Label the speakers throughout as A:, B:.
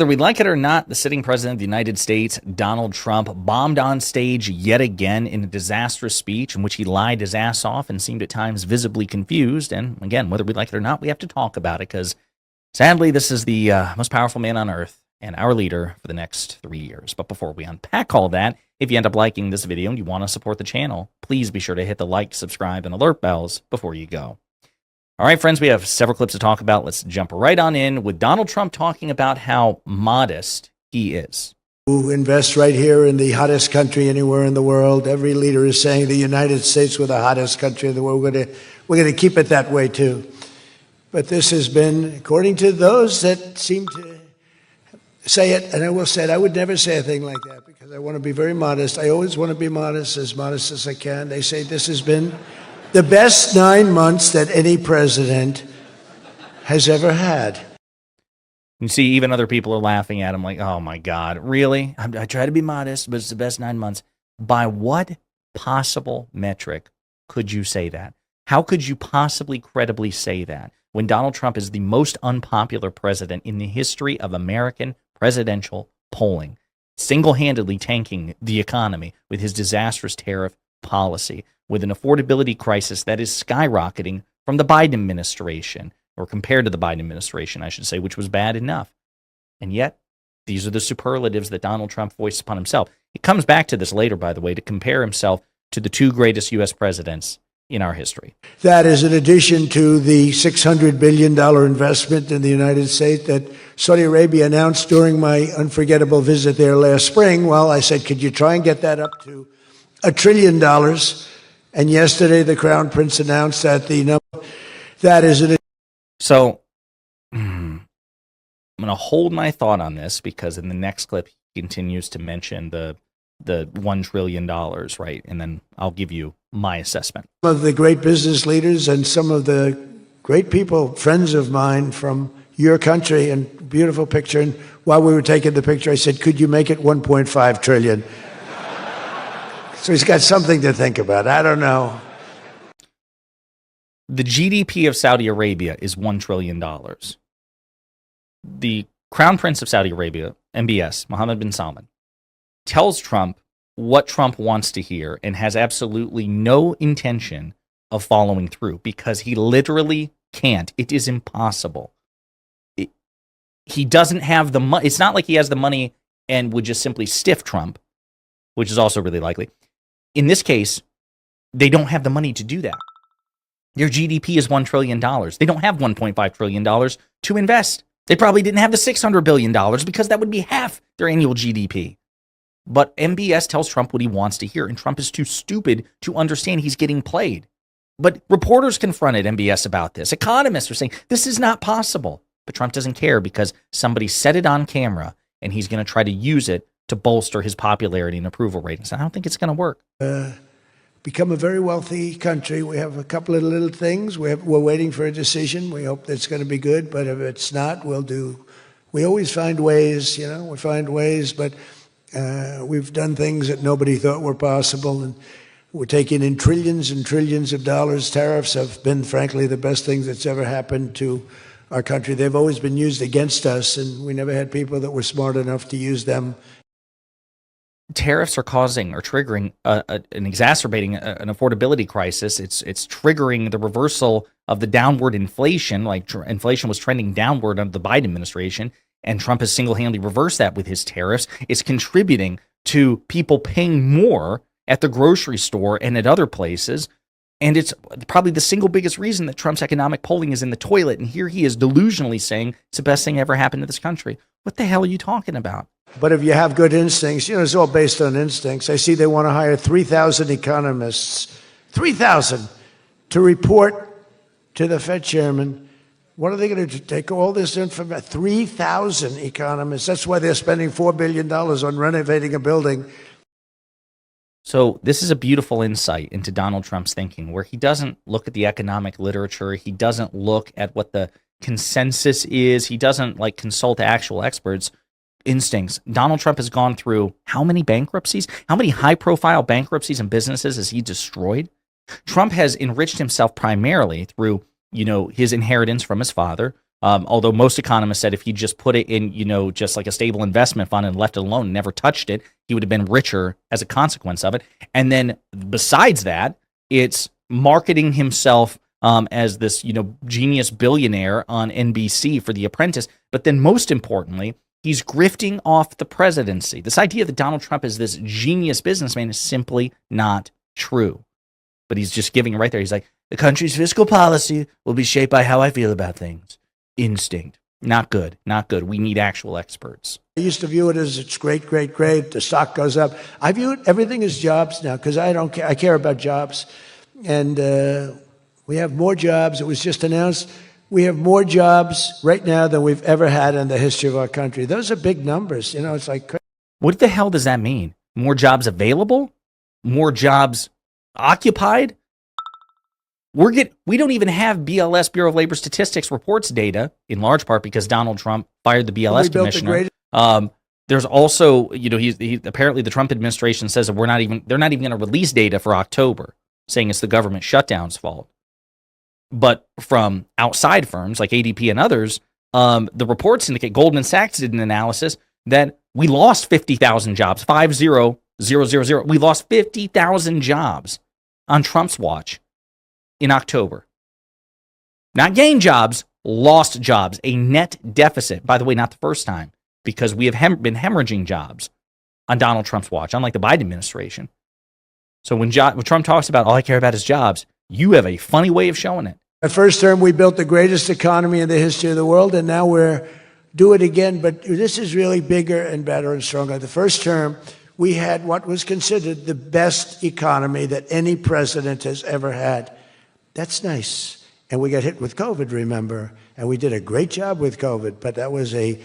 A: Whether we like it or not, the sitting president of the United States, Donald Trump, bombed on stage yet again in a disastrous speech in which he lied his ass off and seemed at times visibly confused. And again, whether we like it or not, we have to talk about it because sadly, this is the most powerful man on earth and our leader for the next 3 years. But before we unpack all that, if you end up liking this video and you want to support the channel, please be sure to hit the like, subscribe, and alert bells before you go. All right, friends, we have several clips to talk about. Let's jump right on in with Donald Trump talking about how modest he is.
B: Who invest right here in the hottest country anywhere in the world. Every leader is saying the United States we're the hottest country in the world. We're going to keep it that way too. But this has been, according to those that seem to say it, and I will say it, I would never say a thing like that because I want to be very modest. I always want to be modest as I can. They say this has been the best 9 months that any president has ever had.
A: You see, even other people are laughing at him like, oh my God, really? I try to be modest, but it's the best 9 months. By what possible metric could you say that? How could you possibly credibly say that when Donald Trump is the most unpopular president in the history of American presidential polling, single-handedly tanking the economy with his disastrous tariff policy, with an affordability crisis that is skyrocketing from the Biden administration, or compared to the Biden administration, I should say, which was bad enough. And yet, these are the superlatives that Donald Trump voiced upon himself. He comes back to this later, by the way, to compare himself to the two greatest U.S. presidents in our history.
B: That is in addition to the $600 billion investment in the United States that Saudi Arabia announced during my unforgettable visit there last spring. Well, I said, could you try and get that up to $1 trillion? And yesterday, the Crown Prince announced that the number that is an.
A: So I'm going to hold my thought on this because in the next clip, he continues to mention the $1 trillion, right? And then I'll give you my assessment.
B: Some of the great business leaders and some of the great people, friends of mine from your country, and beautiful picture. And while we were taking the picture, I said, could you make it 1.5 trillion? So he's got something to think about. I don't know.
A: The GDP of Saudi Arabia is $1 trillion. The Crown Prince of Saudi Arabia, MBS, Mohammed bin Salman, tells Trump what Trump wants to hear and has absolutely no intention of following through because he literally can't. It is impossible. He doesn't have the money. It's not like he has the money and would just simply stiff Trump, which is also really likely. In this case, they don't have the money to do that. Their GDP is $1 trillion. They don't have $1.5 trillion to invest. They probably didn't have the $600 billion because that would be half their annual GDP. But MBS tells Trump what he wants to hear, and Trump is too stupid to understand he's getting played. But reporters confronted MBS about this. Economists are saying this is not possible. But Trump doesn't care because somebody said it on camera, and he's going to try to use it to bolster his popularity and approval ratings. I don't think it's going to work.
B: Become a very wealthy country. We have a couple of little things. We're waiting for a decision. We hope that's going to be good, but if it's not, we'll do. We always find ways, we find ways, but we've done things that nobody thought were possible, and we're taking in trillions and trillions of dollars. Tariffs have been, frankly, the best things that's ever happened to our country. They've always been used against us, and we never had people that were smart enough to use them.
A: Tariffs are causing or triggering and exacerbating an affordability crisis. It's triggering the reversal of the downward inflation. Like inflation was trending downward under the Biden administration, and Trump has single-handedly reversed that with his tariffs. It's contributing to people paying more at the grocery store and at other places. And it's probably the single biggest reason that Trump's economic polling is in the toilet. And here he is delusionally saying it's the best thing ever happened to this country. What the hell are you talking about?
B: But if you have good instincts, it's all based on instincts. I see they want to hire 3,000 economists, 3,000, to report to the Fed chairman. What are they going to do? Take all this information? 3,000 economists. That's why they're spending $4 billion on renovating a building.
A: So this is a beautiful insight into Donald Trump's thinking, where he doesn't look at the economic literature. He doesn't look at what the consensus is. He doesn't consult actual experts. Instincts. Donald Trump has gone through how many bankruptcies? How many high-profile bankruptcies and businesses has he destroyed? Trump has enriched himself primarily through, his inheritance from his father, Although most economists said if he just put it in, just like a stable investment fund and left it alone, and never touched it, he would have been richer as a consequence of it. And then besides that, it's marketing himself as this, genius billionaire on NBC for The Apprentice. But then most importantly, he's grifting off the presidency. This idea that Donald Trump is this genius businessman is simply not true. But he's just giving it right there. He's like, the country's fiscal policy will be shaped by how I feel about things. Instinct. Not good. Not good. We need actual experts.
B: I used to view it as it's great, great, great. The stock goes up. I view it, everything as jobs now because I don't care. I care about jobs. And we have more jobs. It was just announced. We have more jobs right now than we've ever had in the history of our country. Those are big numbers. It's like.
A: What the hell does that mean? More jobs available? More jobs occupied? We don't even have BLS, Bureau of Labor Statistics reports data, in large part because Donald Trump fired the BLS commissioner. There's also, he apparently the Trump administration says that they're not even going to release data for October, saying it's the government shutdown's fault. But from outside firms like ADP and others, the reports indicate, Goldman Sachs did an analysis that we lost 50,000 jobs, 50,000. We lost 50,000 jobs on Trump's watch in October. Not gained jobs, lost jobs, a net deficit. By the way, not the first time, because we have been hemorrhaging jobs on Donald Trump's watch, unlike the Biden administration. So when Trump talks about all I care about is jobs, you have a funny way of showing it.
B: The first term, we built the greatest economy in the history of the world, and now we're do it again. But this is really bigger and better and stronger. The first term, we had what was considered the best economy that any president has ever had. That's nice. And we got hit with COVID, remember? And we did a great job with COVID, but that was You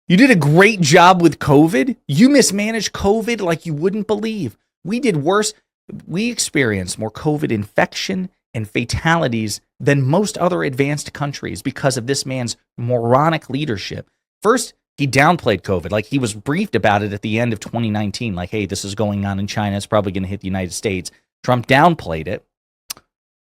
A: did a great job with COVID? You mismanaged COVID like you wouldn't believe. We did worse. We experienced more COVID infection and fatalities than most other advanced countries because of this man's moronic leadership. First, he downplayed COVID. Like, he was briefed about it at the end of 2019. Like, hey, this is going on in China. It's probably going to hit the United States. Trump downplayed it,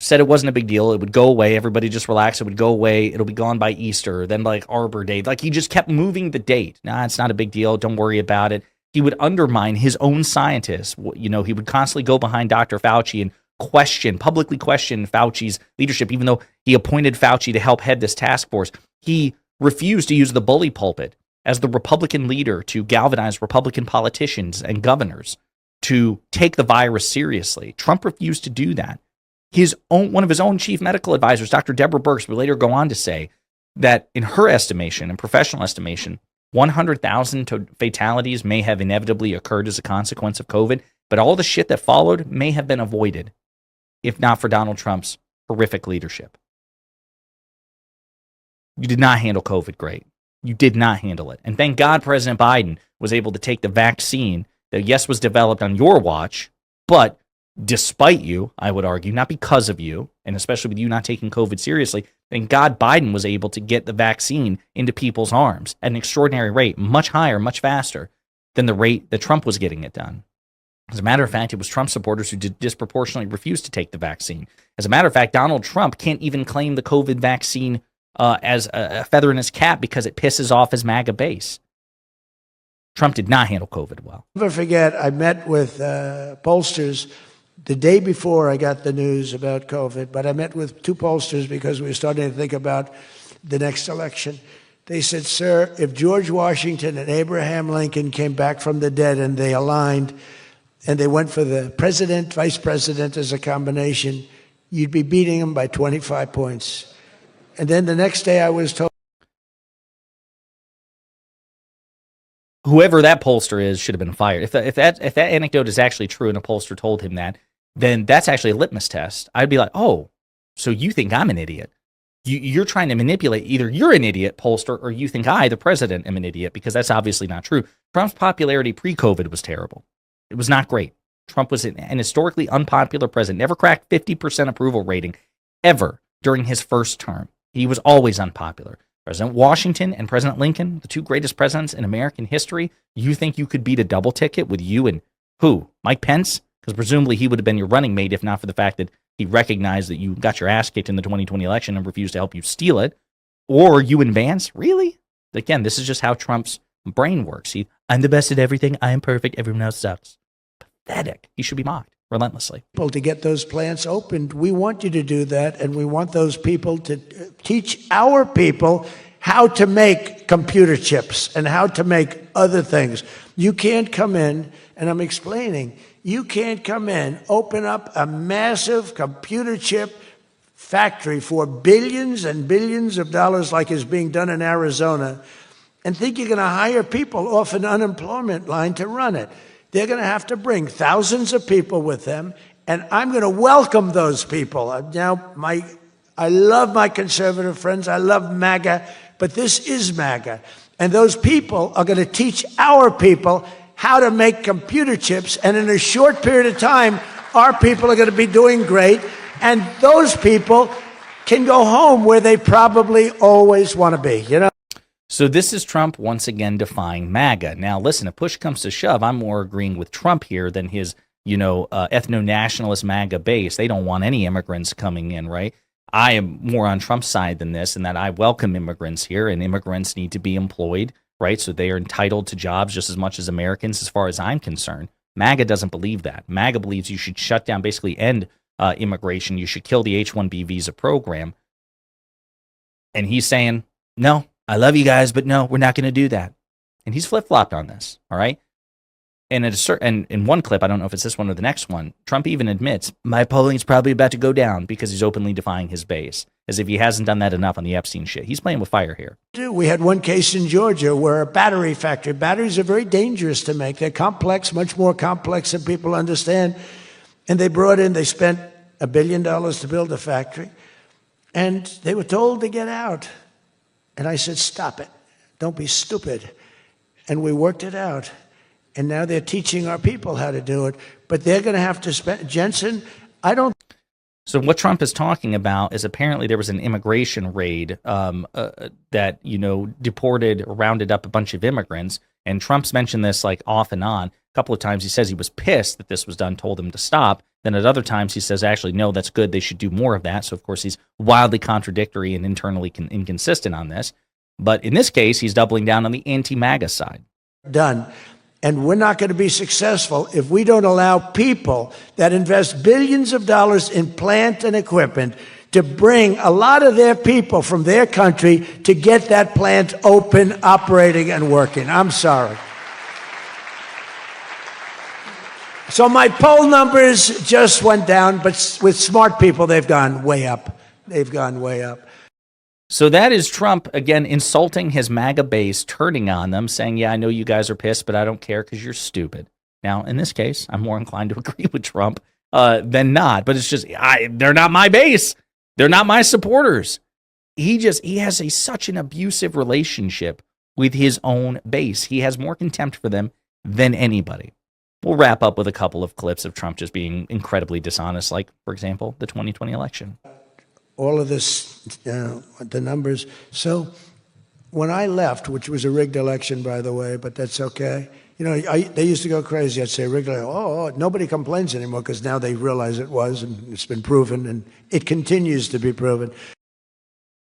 A: said it wasn't a big deal. It would go away. Everybody just relax. It would go away. It'll be gone by Easter. Then like Arbor Day. Like, he just kept moving the date. Nah, it's not a big deal. Don't worry about it. He would undermine his own scientists. He would constantly go behind Dr. Fauci and publicly question Fauci's leadership, even though he appointed Fauci to help head this task force. He refused to use the bully pulpit as the Republican leader to galvanize Republican politicians and governors to take the virus seriously. Trump refused to do that. One of his own chief medical advisors, Dr. Deborah Birx, would later go on to say that in her estimation and professional estimation, 100,000 fatalities may have inevitably occurred as a consequence of COVID, but all the shit that followed may have been avoided if not for Donald Trump's horrific leadership. You did not handle COVID great. You did not handle it. And thank God President Biden was able to take the vaccine that, yes, was developed on your watch, but despite you, I would argue, not because of you, and especially with you not taking COVID seriously, thank God Biden was able to get the vaccine into people's arms at an extraordinary rate, much higher, much faster than the rate that Trump was getting it done. As a matter of fact, it was Trump supporters who disproportionately refused to take the vaccine. As a matter of fact, Donald Trump can't even claim the COVID vaccine as a feather in his cap because it pisses off his MAGA base. Trump did not handle COVID well.
B: Never forget, I met with pollsters the day before I got the news about COVID, but I met with two pollsters because we were starting to think about the next election. They said, sir, if George Washington and Abraham Lincoln came back from the dead and they aligned and they went for the president, vice president as a combination, you'd be beating them by 25 points. And then the next day I was told,
A: whoever that pollster is should have been fired. If that anecdote is actually true and a pollster told him that, then that's actually a litmus test. I'd be like, oh, so you think I'm an idiot. You're trying to manipulate. Either you're an idiot, pollster, or you think I, the president, am an idiot, because that's obviously not true. Trump's popularity pre-COVID was terrible. It was not great. Trump was an historically unpopular president, never cracked 50% approval rating ever during his first term. He was always unpopular. President Washington and President Lincoln, the two greatest presidents in American history, you think you could beat a double ticket with you and who? Mike Pence? Because presumably he would have been your running mate if not for the fact that he recognized that you got your ass kicked in the 2020 election and refused to help you steal it. Or you and Vance, really? Again, this is just how Trump's brain works. I'm the best at everything. I am perfect. Everyone else sucks. Pathetic. He should be mocked relentlessly.
B: To get those plants opened. We want you to do that, and we want those people to teach our people how to make computer chips and how to make other things. You can't come in, and I'm explaining, you can't come in, open up a massive computer chip factory for billions and billions of dollars like is being done in Arizona, and think you're going to hire people off an unemployment line to run it. They're going to have to bring thousands of people with them, and I'm going to welcome those people. Now, I love my conservative friends. I love MAGA, but this is MAGA. And those people are going to teach our people how to make computer chips, and in a short period of time, our people are going to be doing great, and those people can go home where they probably always want to be, you know?
A: So this is Trump once again defying MAGA. Now, listen, if push comes to shove, I'm more agreeing with Trump here than his, ethno-nationalist MAGA base. They don't want any immigrants coming in, right? I am more on Trump's side than this, in that I welcome immigrants here, and immigrants need to be employed, right? So they are entitled to jobs just as much as Americans, as far as I'm concerned. MAGA doesn't believe that. MAGA believes you should shut down, basically end immigration. You should kill the H-1B visa program. And he's saying, no, I love you guys, but no, we're not going to do that. And he's flip-flopped on this, all right? And in one clip, I don't know if it's this one or the next one, Trump even admits, my polling's probably about to go down because he's openly defying his base, as if he hasn't done that enough on the Epstein shit. He's playing with fire here.
B: We had one case in Georgia where a battery factory, batteries are very dangerous to make. They're complex, much more complex than people understand. And they spent $1 billion to build a factory, and they were told to get out. And I said, stop it. Don't be stupid. And we worked it out. And now they're teaching our people how to do it. But they're going to have to spend, Jensen,
A: So what Trump is talking about is apparently there was an immigration raid that, deported or rounded up a bunch of immigrants. And Trump's mentioned this like off and on. A couple of times he says he was pissed that this was done, told him to stop. Then at other times he says, actually, no, that's good. They should do more of that. So, of course, he's wildly contradictory and internally inconsistent on this. But in this case, he's doubling down on the anti-MAGA side.
B: Done. And we're not going to be successful if we don't allow people that invest billions of dollars in plant and equipment to bring a lot of their people from their country to get that plant open, operating, and working. I'm sorry. So my poll numbers just went down, but with smart people, they've gone way up. They've gone way up.
A: So that is Trump, again, insulting his MAGA base, turning on them, saying, yeah, I know you guys are pissed, but I don't care because you're stupid. Now, in this case, I'm more inclined to agree with Trump than not. But it's just, they're not my base. They're not my supporters. He has such an abusive relationship with his own base. He has more contempt for them than anybody. We'll wrap up with a couple of clips of Trump just being incredibly dishonest, like, for example, the 2020 election.
B: All of this, the numbers. So when I left, which was a rigged election, by the way, but that's okay. They used to go crazy. I'd say rigged. Nobody complains anymore because now they realize it was, and it's been proven, and it continues to be proven.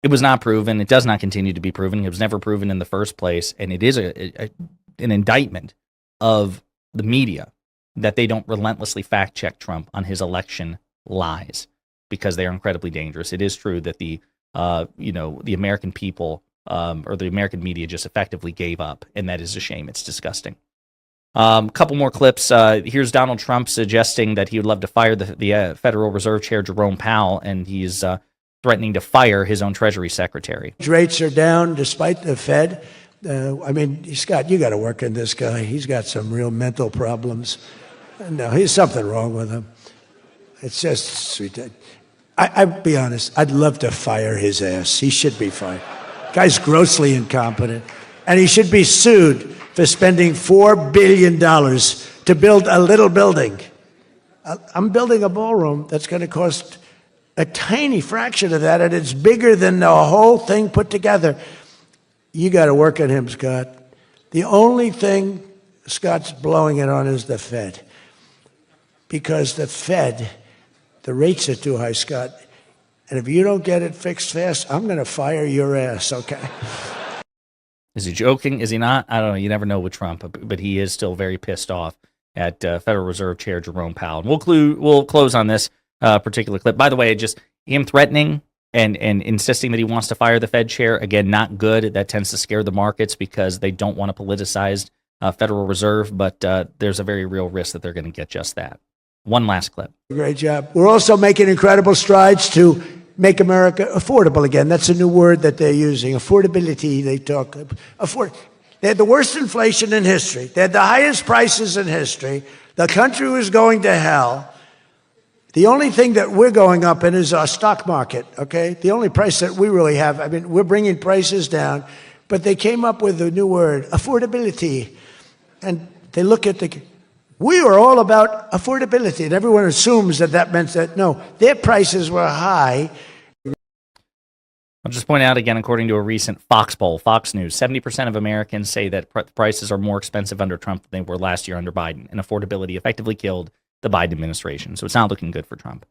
A: It was not proven. It does not continue to be proven. It was never proven in the first place, and it is an indictment of the media that they don't relentlessly fact-check Trump on his election lies, because they are incredibly dangerous. It is true that the American people or the American media just effectively gave up, and that is a shame. It's disgusting. Couple more clips. Here's Donald Trump suggesting that he would love to fire the Federal Reserve Chair Jerome Powell, and he's threatening to fire his own Treasury Secretary.
B: Rates are down despite the Fed. Scott, you got to work on this guy. He's got some real mental problems. No, there's something wrong with him. It's just sweet. I'll be honest, I'd love to fire his ass. He should be fired. Guy's grossly incompetent. And he should be sued for spending $4 billion to build a little building. I'm building a ballroom that's going to cost a tiny fraction of that, and it's bigger than the whole thing put together. You got to work on him, Scott. The only thing Scott's blowing it on is the Fed. Because the Fed, the rates are too high, Scott. And if you don't get it fixed fast, I'm going to fire your ass, okay?
A: Is he joking? Is he not? I don't know. You never know with Trump, but he is still very pissed off at Federal Reserve Chair Jerome Powell. And we'll close on this particular clip. By the way, just him threatening and insisting that he wants to fire the Fed chair, again, not good. That tends to scare the markets because they don't want a politicized Federal Reserve, but there's a very real risk that they're going to get just that. One last clip.
B: Great job. We're also making incredible strides to make America affordable again. That's a new word that they're using. Affordability, they talk. They had the worst inflation in history. They had the highest prices in history. The country was going to hell. The only thing that we're going up in is our stock market, okay? The only price that we really have, I mean, we're bringing prices down, but they came up with a new word, affordability. And they look at we were all about affordability, and everyone assumes that meant that, no, their prices were high.
A: I'll just point out again, according to a recent Fox poll, Fox News, 70% of Americans say that prices are more expensive under Trump than they were last year under Biden, and affordability effectively killed the Biden administration. So it's not looking good for Trump.